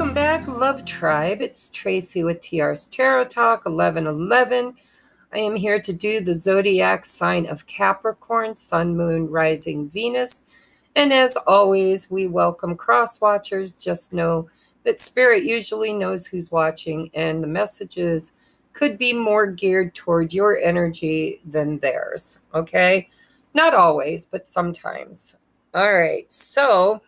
Welcome back, Love Tribe. It's Tracy with TR's Tarot Talk 1111. I am here to do the zodiac sign of Capricorn, Sun, Moon, Rising, Venus. And as always, we welcome cross watchers. Just know that Spirit usually knows who's watching, and the messages could be more geared toward your energy than theirs. Okay? Not always, but sometimes. All right. So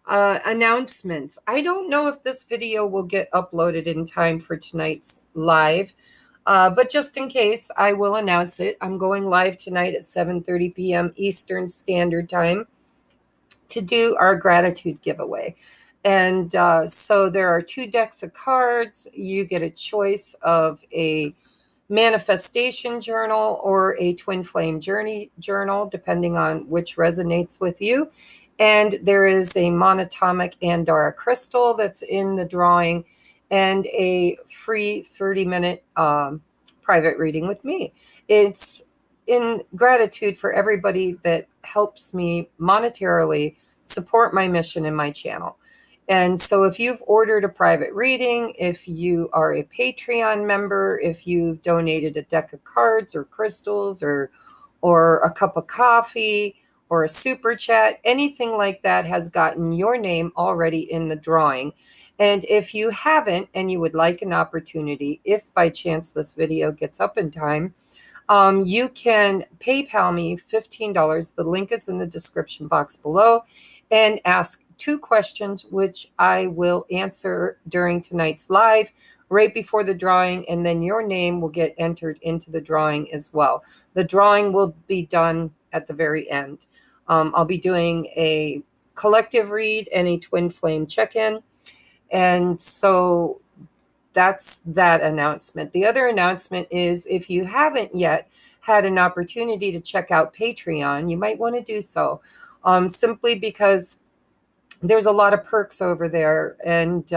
announcements. I don't know if this video will get uploaded in time for tonight's live, but just in case, I will announce it. I'm going live tonight at 7:30 p.m. Eastern Standard Time to do our gratitude giveaway. And so there are 2 decks of cards. You get a choice of a manifestation journal or a twin flame journey journal, depending on which resonates with you. And there is a monatomic Andara crystal that's in the drawing, and a free 30-minute private reading with me. It's in gratitude for everybody that helps me monetarily support my mission and my channel. And so if you've ordered a private reading, if you are a Patreon member, if you've donated a deck of cards or crystals or a cup of coffee or a super chat, anything like that has gotten your name already in the drawing. And if you haven't and you would like an opportunity, if by chance this video gets up in time, you can PayPal me $15. The link is in the description box below, and ask 2 questions, which I will answer during tonight's live right before the drawing, and then your name will get entered into the drawing as well. The drawing will be done at the very end. I'll be doing a collective read and a twin flame check-in. And so that's that announcement. The other announcement is, if you haven't yet had an opportunity to check out Patreon, you might want to do so, simply because there's a lot of perks over there. And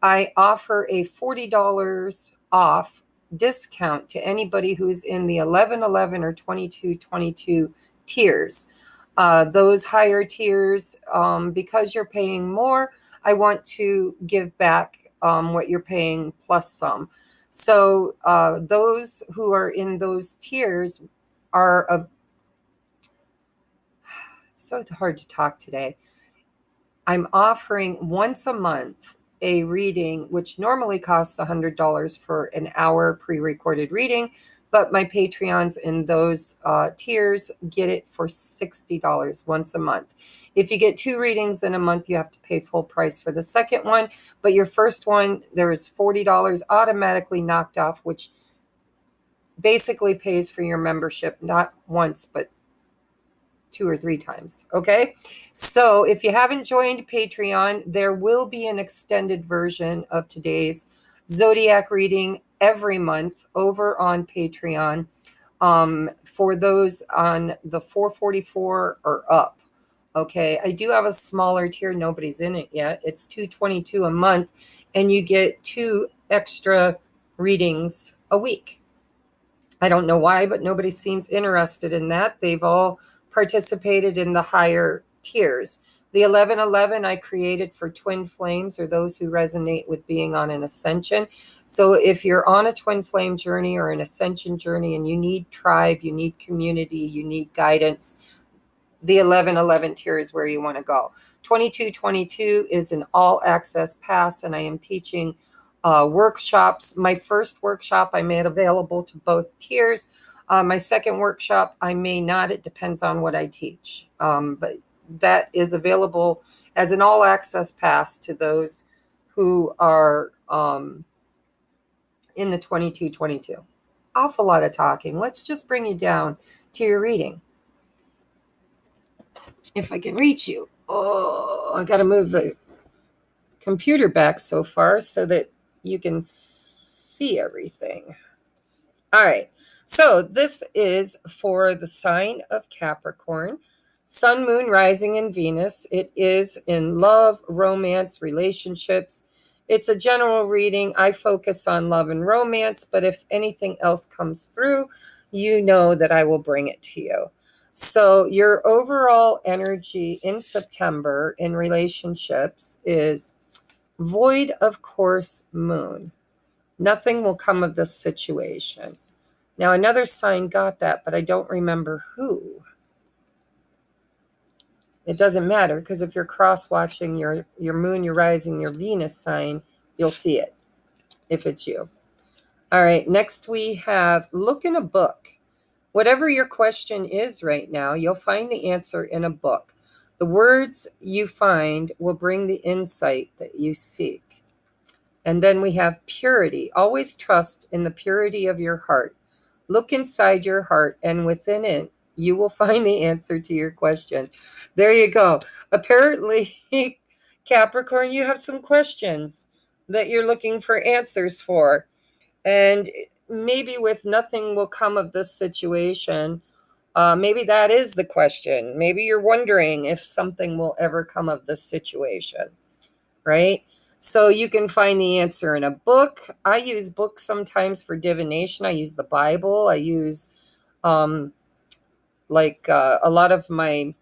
I offer a $40 off discount to anybody who's in the 1111 or 2222 tiers. Those higher tiers, because you're paying more, I want to give back what you're paying plus some. So those who are in those tiers are of... It's so hard to talk today. I'm offering once a month a reading, which normally costs $100 for an hour pre-recorded reading, but my Patreons in those tiers get it for $60 once a month. If you get 2 readings in a month, you have to pay full price for the second one, but your first one, there is $40 automatically knocked off, which basically pays for your membership, not once, but 2 or 3 times. Okay. So if you haven't joined Patreon, there will be an extended version of today's zodiac reading every month over on Patreon, for those on the 444 or up. Okay. I do have a smaller tier. Nobody's in it yet. It's $222 a month, and you get 2 extra readings a week. I don't know why, but nobody seems interested in that. They've all participated in the higher tiers. The 1111 I created for twin flames, or those who resonate with being on an ascension. So if you're on a twin flame journey or an ascension journey and you need tribe, you need community, you need guidance, the 1111 tier is where you want to go. 2222 is an all access pass, and I am teaching workshops. My first workshop I made available to both tiers. My second workshop, I may not. It depends on what I teach. But that is available as an all-access pass to those who are in the 2222. Awful lot of talking. Let's just bring you down to your reading. If I can reach you. Oh, I got to move the computer back so far so that you can see everything. All right. So this is for the sign of Capricorn, Sun, Moon, Rising, and Venus. It is in love, romance, relationships. It's a general reading. I focus on love and romance, but if anything else comes through, you know that I will bring it to you. So your overall energy in September in relationships is Void of course moon. Nothing will come of this situation. Now another sign got that, but I don't remember who. It doesn't matter, because if you're cross-watching your moon, your rising, your Venus sign, you'll see it if it's you. All right, next we have look in a book. Whatever your question is right now, you'll find the answer in a book. The words you find will bring the insight that you seek. And then we have purity. Always trust in the purity of your heart. Look inside your heart, and within it, you will find the answer to your question. There you go. Apparently, Capricorn, you have some questions that you're looking for answers for. And maybe with nothing will come of this situation, maybe that is the question. Maybe you're wondering if something will ever come of this situation, right? So you can find the answer in a book. I use books sometimes for divination. I use the Bible. I use a lot of my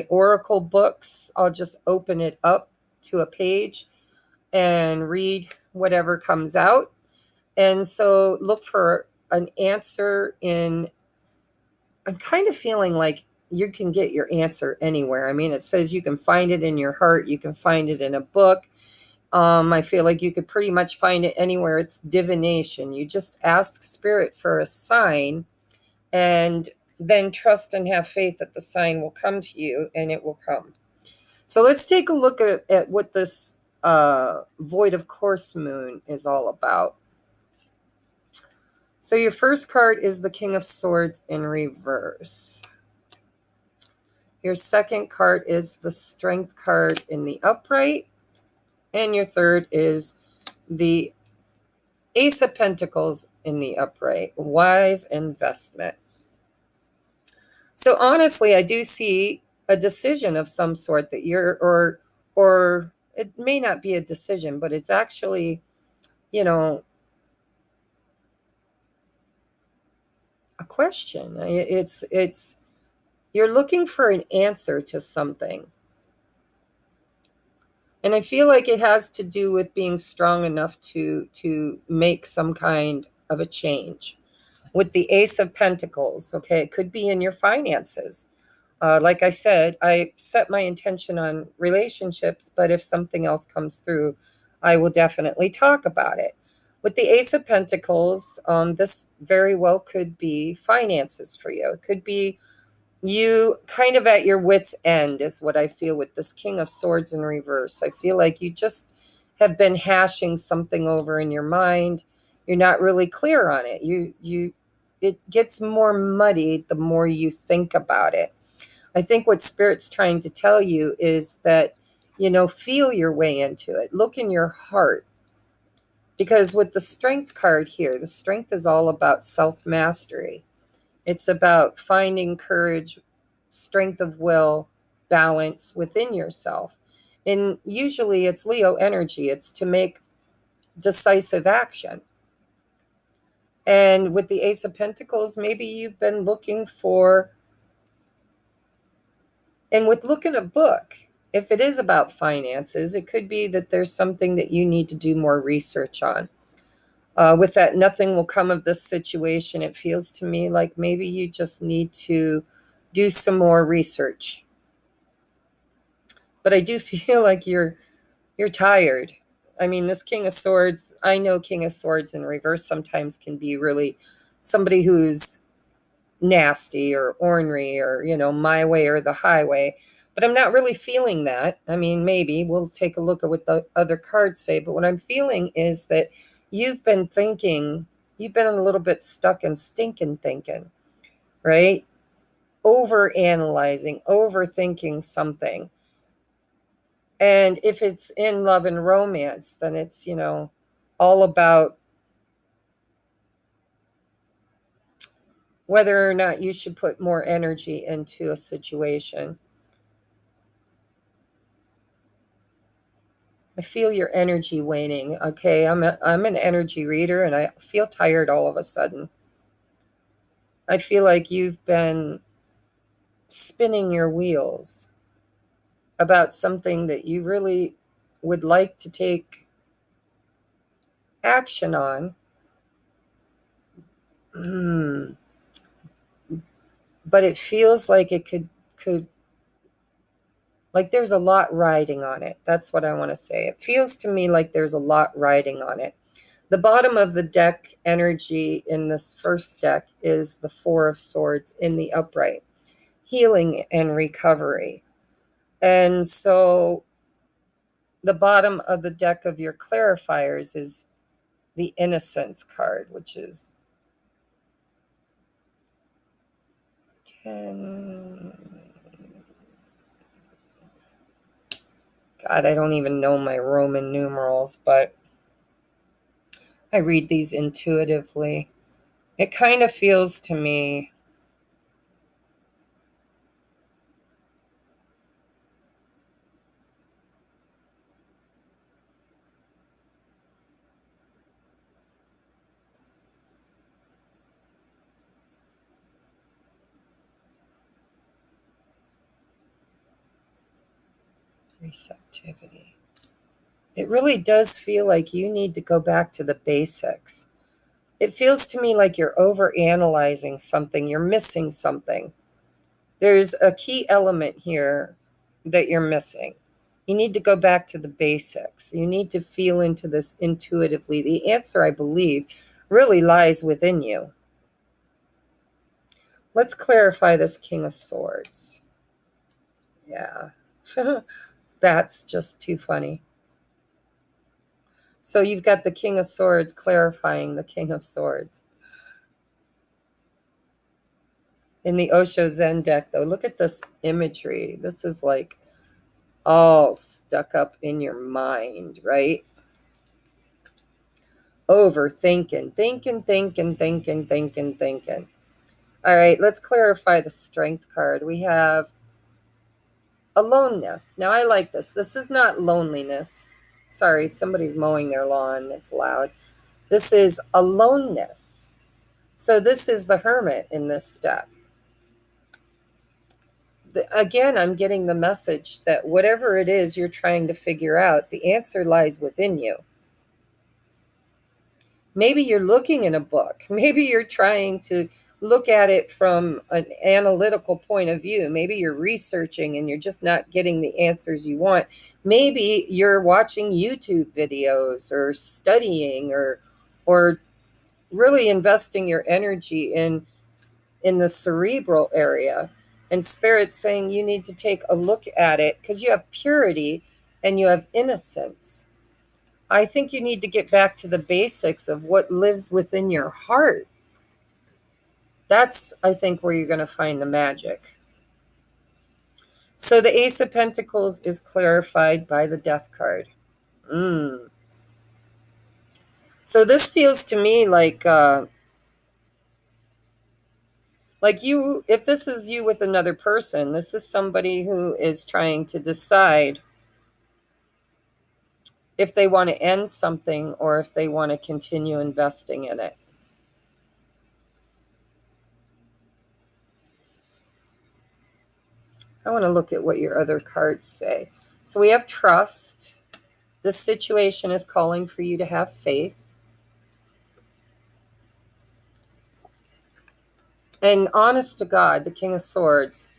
oracle books. I'll just open it up to a page and read whatever comes out. And so look for an answer in, I'm kind of feeling like you can get your answer anywhere. I mean, it says you can find it in your heart. You can find it in a book. I feel like you could pretty much find it anywhere. It's divination. You just ask spirit for a sign and then trust and have faith that the sign will come to you, and it will come. So let's take a look at what this void of course moon is all about. So your first card is the King of Swords in reverse. Your second card is the Strength card in the upright. And your third is the Ace of Pentacles in the upright. Wise investment. So honestly, I do see a decision of some sort that you're, or it may not be a decision, but it's actually, a question. It's you're looking for an answer to something. And I feel like it has to do with being strong enough to make some kind of a change. With the Ace of Pentacles, okay, it could be in your finances. Like I said, I set my intention on relationships, but if something else comes through, I will definitely talk about it. With the Ace of Pentacles, this very well could be finances for you. It could be you kind of at your wit's end is what I feel with this King of Swords in reverse. I feel like you just have been hashing something over in your mind. You're not really clear on it. It gets more muddied the more you think about it. I think what Spirit's trying to tell you is that, feel your way into it. Look in your heart. Because with the Strength card here, the Strength is all about self-mastery. It's about finding courage, strength of will, balance within yourself. And usually it's Leo energy. It's to make decisive action. And with the Ace of Pentacles, maybe you've been looking for, and with look in a book, if it is about finances, it could be that there's something that you need to do more research on. With that, nothing will come of this situation. It feels to me like maybe you just need to do some more research. But I do feel like you're tired. I mean, this King of Swords, I know King of Swords in reverse sometimes can be really somebody who's nasty or ornery or, my way or the highway. But I'm not really feeling that. I mean, maybe we'll take a look at what the other cards say. But what I'm feeling is that you've been a little bit stuck in stinking thinking, right? Over-analyzing, overthinking something. And if it's in love and romance, then it's, all about whether or not you should put more energy into a situation. I feel your energy waning. Okay, I'm an energy reader, and I feel tired all of a sudden. I feel like you've been spinning your wheels about something that you really would like to take action on. But it feels like it could like there's a lot riding on it. That's what I want to say. It feels to me like there's a lot riding on it. The bottom of the deck energy in this first deck is the Four of Swords in the upright. Healing and recovery. And so the bottom of the deck of your clarifiers is the Innocence card, which is 10. God, I don't even know my Roman numerals, but I read these intuitively. It kind of feels to me receptivity. It really does feel like you need to go back to the basics. It feels to me like you're overanalyzing something. You're missing something. There's a key element here that you're missing. You need to go back to the basics. You need to feel into this intuitively. The answer, I believe, really lies within you. Let's clarify this King of Swords. Yeah. That's just too funny. So you've got the King of Swords clarifying the King of Swords. In the Osho Zen deck, though, look at this imagery. This is like all stuck up in your mind, right? Overthinking, thinking. All right, let's clarify the Strength card. We have aloneness. Now, I like this. This is not loneliness. Sorry, somebody's mowing their lawn. It's loud. This is aloneness. So this is the Hermit in this step. Again, I'm getting the message that whatever it is you're trying to figure out, the answer lies within you. Maybe you're looking in a book. Maybe you're trying to look at it from an analytical point of view. Maybe you're researching and you're just not getting the answers you want. Maybe you're watching YouTube videos or studying or really investing your energy in the cerebral area. And Spirit's saying you need to take a look at it because you have purity and you have innocence. I think you need to get back to the basics of what lives within your heart. That's, I think, where you're going to find the magic. So the Ace of Pentacles is clarified by the Death card. So this feels to me like you, if this is you with another person, this is somebody who is trying to decide if they want to end something or if they want to continue investing in it. I want to look at what your other cards say. So we have trust. This situation is calling for you to have faith. And honest to God, the King of Swords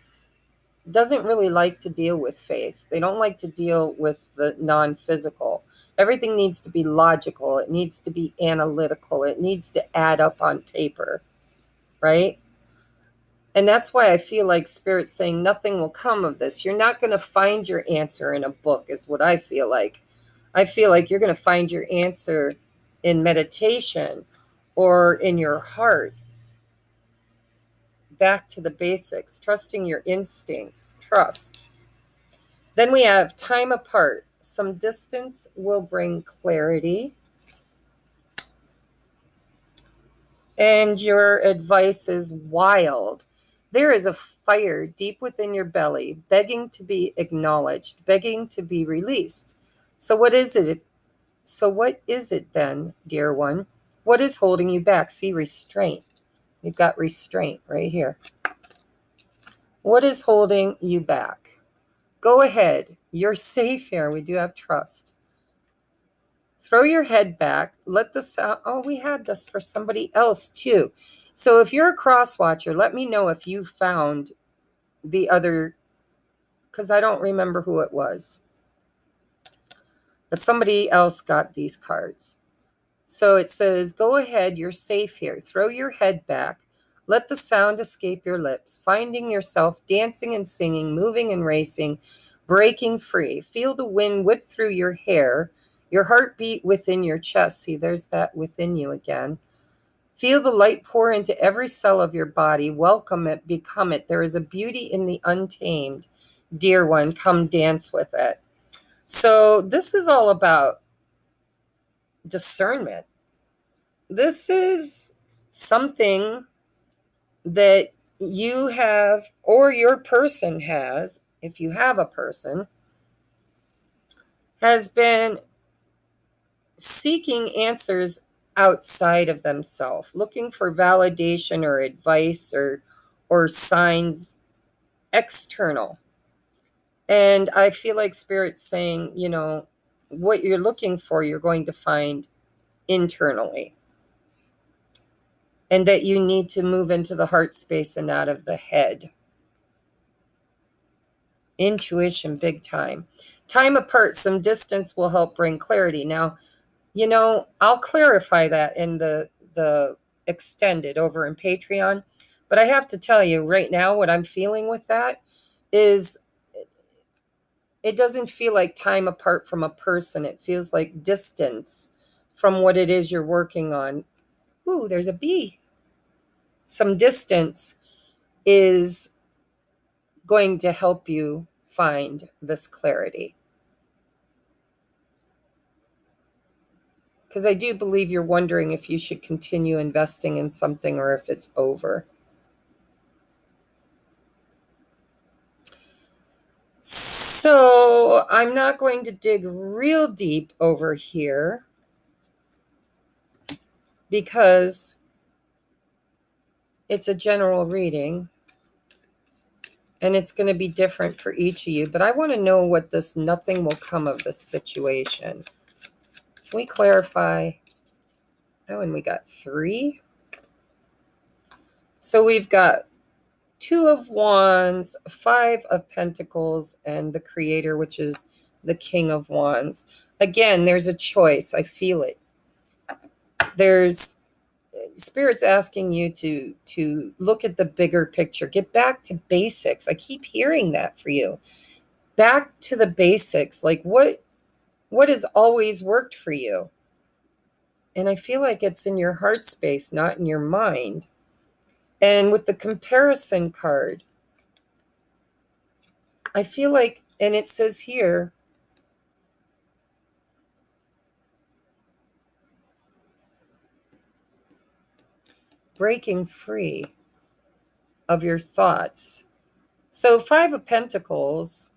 doesn't really like to deal with faith. They don't like to deal with the non-physical. Everything needs to be logical. It needs to be analytical. It needs to add up on paper, right? And that's why I feel like Spirit's saying nothing will come of this. You're not going to find your answer in a book, is what I feel like. I feel like you're going to find your answer in meditation or in your heart. Back to the basics, trusting your instincts, trust. Then we have time apart. Some distance will bring clarity. And your advice is wild. There is a fire deep within your belly, begging to be acknowledged, begging to be released. So what is it? So what is it then, dear one? What is holding you back? See, restraint. You've got restraint right here. What is holding you back? Go ahead. You're safe here. We do have trust. Throw your head back. Let the sound. Oh, we had this for somebody else too. So if you're a cross watcher, let me know if you found the other, because I don't remember who it was. But somebody else got these cards. So it says, go ahead, you're safe here. Throw your head back. Let the sound escape your lips, finding yourself dancing and singing, moving and racing, breaking free. Feel the wind whip through your hair, your heartbeat within your chest. See, there's that within you again. Feel the light pour into every cell of your body. Welcome it, become it. There is a beauty in the untamed. Dear one, come dance with it. So this is all about discernment. This is something that you have, or your person has, if you have a person, has been seeking answers outside of themselves, looking for validation or advice or signs external. And I feel like Spirit's saying, you know, what you're looking for, you're going to find internally. And that you need to move into the heart space and out of the head. Intuition, big time. Time apart, some distance will help bring clarity. Now, you know, I'll clarify that in the extended over in Patreon. But I have to tell you right now, what I'm feeling with that is it doesn't feel like time apart from a person. It feels like distance from what it is you're working on. Ooh, there's a bee. Some distance is going to help you find this clarity. Because I do believe you're wondering if you should continue investing in something or if it's over. So I'm not going to dig real deep over here because it's a general reading and it's going to be different for each of you. But I want to know what this nothing will come of this situation. Can we clarify? Oh, and we got 3. So we've got 2 of Wands, 5 of Pentacles, and the Creator, which is the King of Wands. Again, there's a choice. I feel it. There's Spirit's asking you to look at the bigger picture. Get back to basics. I keep hearing that for you. Back to the basics. Like what has always worked for you? And I feel like it's in your heart space, not in your mind. And with the comparison card, I feel like, and it says here, breaking free of your thoughts. So 5 of Pentacles,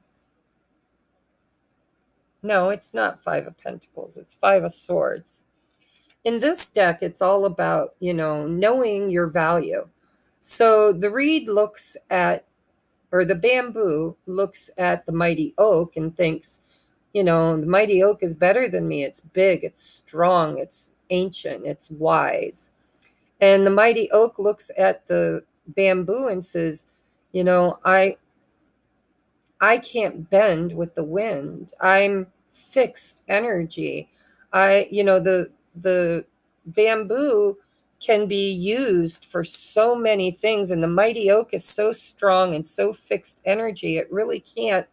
no, it's not 5 of Pentacles, it's 5 of Swords. In this deck, it's all about, you know, knowing your value. So the reed looks at, or the bamboo looks at the mighty oak and thinks, you know, the mighty oak is better than me. It's big, it's strong, it's ancient, it's wise. And the mighty oak looks at the bamboo and says, you know, I can't bend with the wind. I'm fixed energy. The bamboo can be used for so many things, and the mighty oak is so strong and so fixed energy, it really can't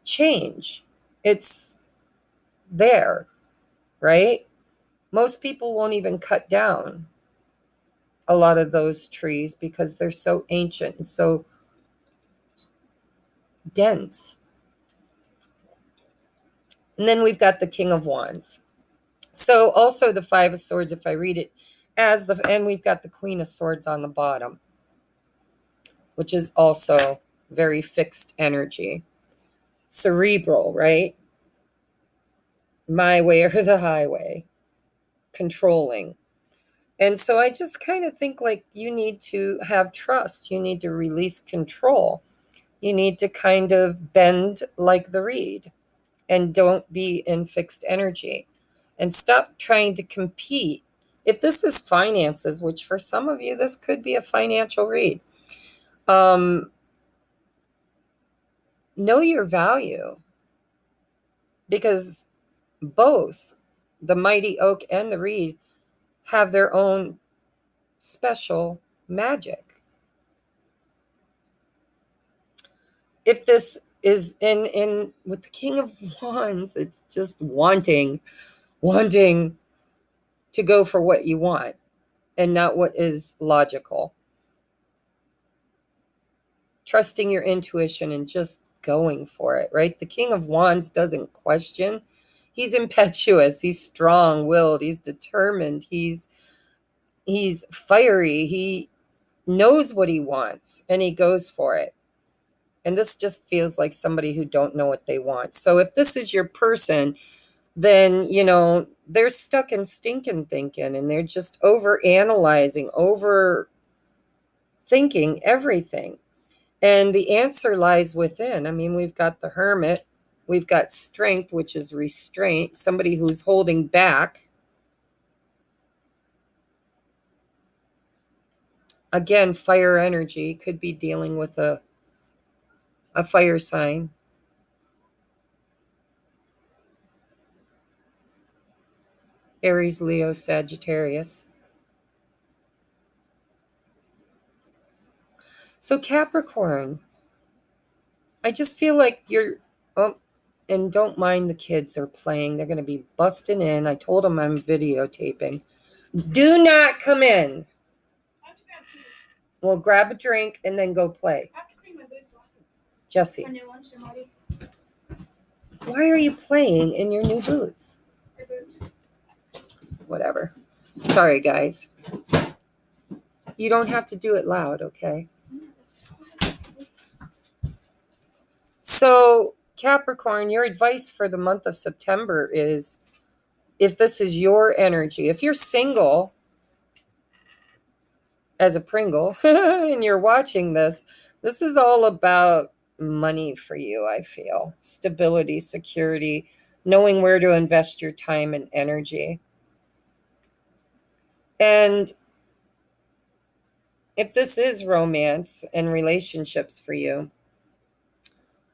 change. It's there, right? Most people won't even cut down a lot of those trees because they're so ancient and so dense. And then we've got the King of Wands. So also the 5 of Swords, if I read it as the, and we've got the Queen of Swords on the bottom, which is also very fixed energy. Cerebral, right? My way or the highway. Controlling. And so I just kind of think like you need to have trust. You need to release control. You need to kind of bend like the reed and don't be in fixed energy and stop trying to compete. If this is finances, which for some of you, this could be a financial read, know your value, because both the mighty oak and the reed have their own special magic. If this is in with the King of Wands, it's just wanting to go for what you want and not what is logical. Trusting your intuition and just going for it, right? The King of Wands doesn't question. He's impetuous, he's strong-willed, he's determined, he's fiery, he knows what he wants and he goes for it. And this just feels like somebody who don't know what they want. So if this is your person, then, you know, they're stuck in stinking thinking and they're just over analyzing, over thinking everything. And the answer lies within. I mean, we've got the Hermit, we've got Strength, which is restraint, somebody who's holding back. Again, fire energy, could be dealing with a fire sign. Aries, Leo, Sagittarius. So Capricorn, I just feel like you're, and don't mind the kids are playing. They're going to be busting in. I told them I'm videotaping. Do not come in. Well, grab a drink and then go play. I have to clean my boots off. Jesse, why are you playing in your new boots? Whatever. Sorry, guys. You don't have to do it loud, okay? So, Capricorn, your advice for the month of September is, if this is your energy, if you're single as a Pringle and you're watching this, this is all about money for you, I feel. Stability, security, knowing where to invest your time and energy. And if this is romance and relationships for you,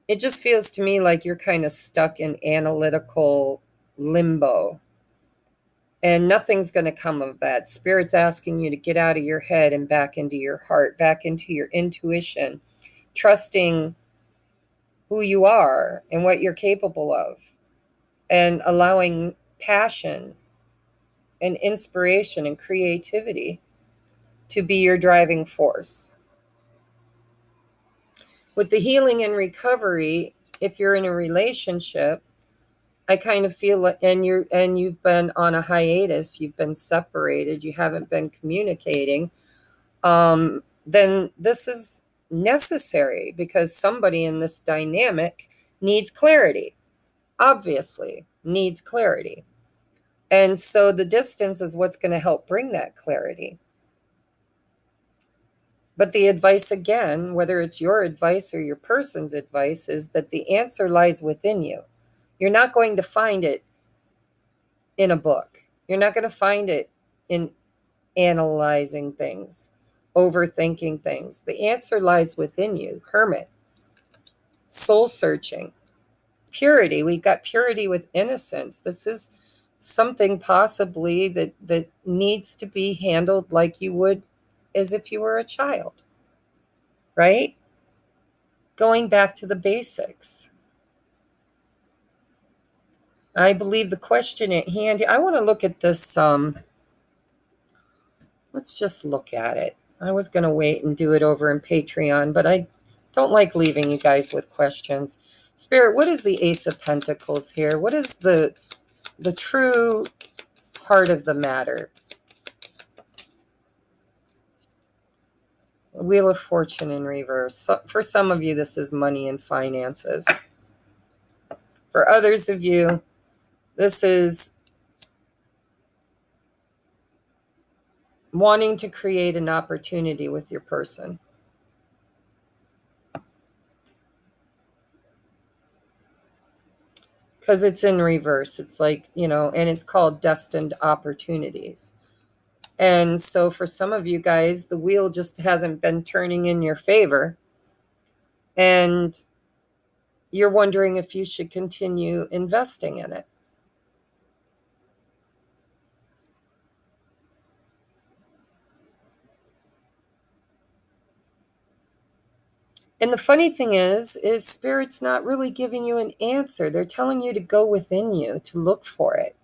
it just feels to me like you're kind of stuck in analytical limbo. And nothing's going to come of that. Spirit's asking you to get out of your head and back into your heart, back into your intuition, trusting who you are and what you're capable of, and allowing passion and inspiration and creativity to be your driving force. With the healing and recovery, if you're in a relationship, I kind of feel like, and you've been on a hiatus, you've been separated, you haven't been communicating, then this is necessary, because somebody in this dynamic needs clarity, obviously needs clarity. And so the distance is what's going to help bring that clarity. But the advice, again, whether it's your advice or your person's advice, is that the answer lies within you. You're not going to find it in a book. You're not going to find it in analyzing things, overthinking things. The answer lies within you. Hermit, soul searching, purity. We've got purity with innocence. This is something possibly that needs to be handled like you would as if you were a child, right? Going back to the basics. I believe the question at hand, I want to look at this. Let's just look at it. I was going to wait and do it over in Patreon, but I don't like leaving you guys with questions. Spirit, what is the Ace of Pentacles here? What is the true heart of the matter? Wheel of Fortune in reverse. So for some of you, this is money and finances. For others of you, this is wanting to create an opportunity with your person. because it's in reverse. It's like, you know, and it's called Destined Opportunities. And so for some of you guys, the wheel just hasn't been turning in your favor. And you're wondering if you should continue investing in it. And the funny thing is Spirit's not really giving you an answer. They're telling you to go within you to look for it.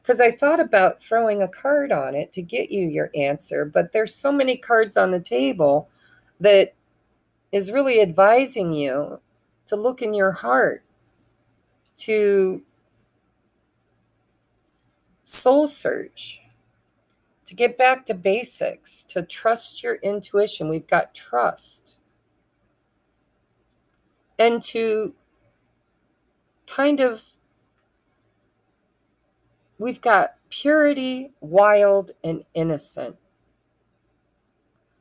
Because I thought about throwing a card on it to get you your answer, but there's so many cards on the table that is really advising you to look in your heart, to soul search, to get back to basics, to trust your intuition. We've got trust. And to kind of, we've got purity, wild, and innocent.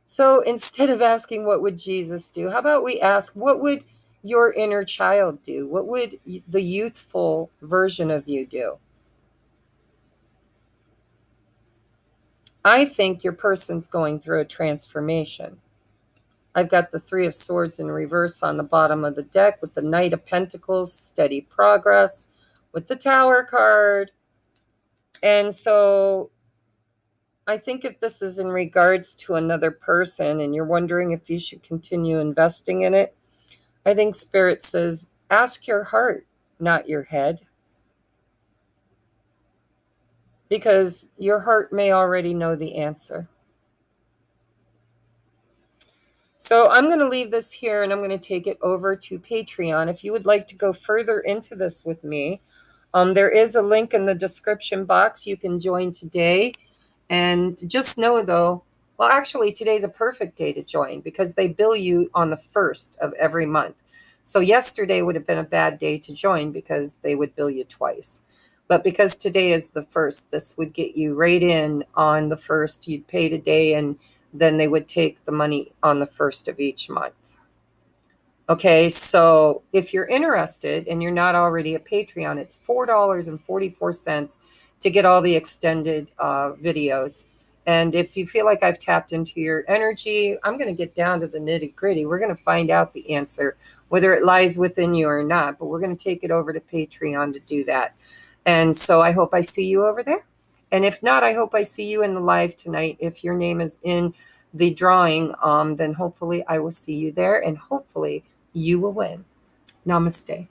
So instead of asking, what would Jesus do? How about we ask, what would your inner child do? What would the youthful version of you do? I think your person's going through a transformation. I've got the Three of Swords in reverse on the bottom of the deck with the Knight of Pentacles, steady progress, with the Tower card. And so I think if this is in regards to another person and you're wondering if you should continue investing in it, I think Spirit says, ask your heart, not your head. Because your heart may already know the answer. So I'm going to leave this here and I'm going to take it over to Patreon. If you would like to go further into this with me, there is a link in the description box. You can join today. And just know though, well, actually today's a perfect day to join because they bill you on the 1st of every month. So yesterday would have been a bad day to join because they would bill you twice. But because today is the 1st, this would get you right in on the 1st. You'd pay today and then they would take the money on the 1st of each month. Okay, so if you're interested and you're not already a Patreon, it's $4.44 to get all the extended videos. And if you feel like I've tapped into your energy, I'm going to get down to the nitty gritty. We're going to find out the answer, whether it lies within you or not. But we're going to take it over to Patreon to do that. And so I hope I see you over there. And if not, I hope I see you in the live tonight. If your name is in the drawing, then hopefully I will see you there and hopefully you will win. Namaste.